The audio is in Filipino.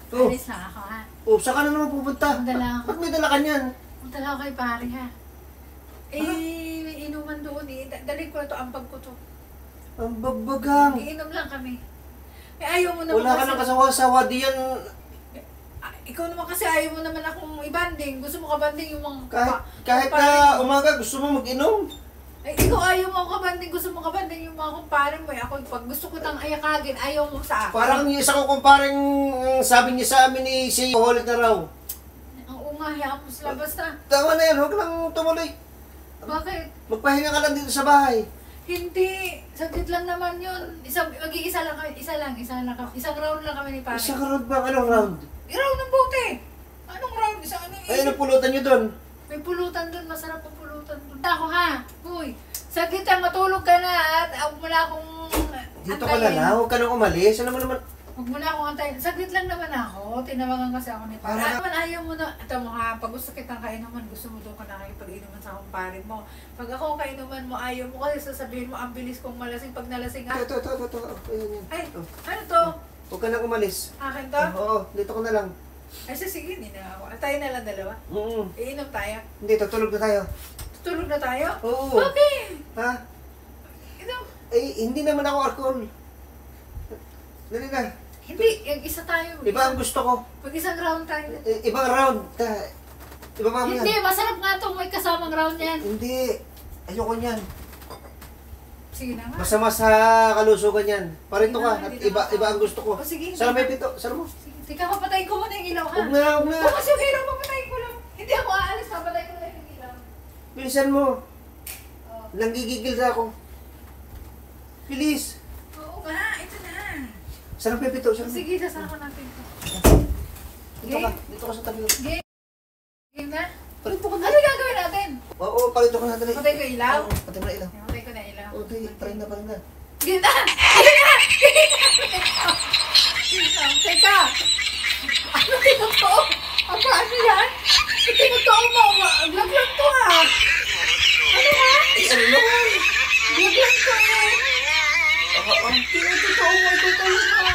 Oh. Alis na ako, ha? Oh, saan ka na naman pupunta? Magdala ako. Ba't may dala ka niyan? Magdala ako kay pare, ha? May inuman doon, eh. Dalhin ko na to, ambag ko to. Ang babagang. Iinom lang kami. Eh, ayaw mo naman Wala ka nang kasawa-sawa diyan. Ikaw naman kasi ayaw mo naman akong ibanding. Gusto mo kabanding yung mga... Kahit na umaga gusto mo mag-inom. Eh, ikaw ayaw mo kabanding. Gusto mo kabanding yung mga kumpare mo. Ako, pag gusto ko tang ayakagin, ayaw mo sa akin. Parang yung isa ko kumparing sabi niya sa amin ni si Holit na raw. Ang hayaan mo sila. Basta, Tama na yan, huwag lang tumuloy. bakit? Magpahinga ka lang dito sa bahay. Hindi. Saglit lang naman yun. Mag-iisa lang kami. Isang round lang kami ni pare. Isang round ba? Anong round? Round ng bote. Anong round? Ay, anong pulutan niyo doon? May pulutan doon. Masarap ang pulutan doon. Ako ha. Uy. Saglit lang, matulog ka na at wala akong Dito ka na lang, huwag ka nang umalis. Ano mo naman? Huwag mo na akong antayin. Saglit lang naman ako. Tinawagan kasi ako ni pare. Naman ayaw mo na. Ito mo ha, pag gusto kitang kainuman, gusto mo doon ka na pag-inuman sa kumpare mo. Pag ako kainuman mo, ayaw mo kasi sasabihin mo, ang bilis kong malasing pag nalasing ha. Ito. Ayan yan. Ay, ano to? Huwag ka nang umalis. Akin to? Oo, dito ka na lang. Ay, sige, hindi na ako. Tayo na lang dalawa. Iinom tayo. Hindi, tutulog na tayo. Tutulog na tayo? Oo. Okay. Ha? Ito. Hindi naman ako alcohol. Dali na. Hindi, isa tayo. Iba ang gusto ko. Pag isang round tayo. Ibang round. Iba pa Hindi, masarap nga itong may kasamang round yan. Hindi. Ayoko niyan. Sige na nga. Masama sa kalusugan yan. Parito ka. At Hindi iba ang gusto ko. O, sige. Sala may pito. Sala mo. Sige, tika, papatayin ko muna yung ilaw ha. Huwag na. O, kasi yung ilaw, papatayin ko lang. Hindi ako aalis, papatayin ko lang yung ilaw. Bilisan mo. Oh. Nanggigigil na ako. Bilis. Oo nga, ito na. Sala may pito. Sala mo. Sige, sasama natin ito. Dito ka. Dito ka sa tabi. Game. Game na? Palito ka na. Ano gagawin natin? Oo, palito ka na. Dali. Patay ko yung ilaw? Oo, patay mo na ilaw. Patay ko na ilaw. Okay, parin na. Game na! Game na! Teka! Ano tinutoo? Ano yan? Tinutoo mo. Laglag to ha. Ano ha? Ano? Laglag to eh. Tinutoo mo. Tutulog mo.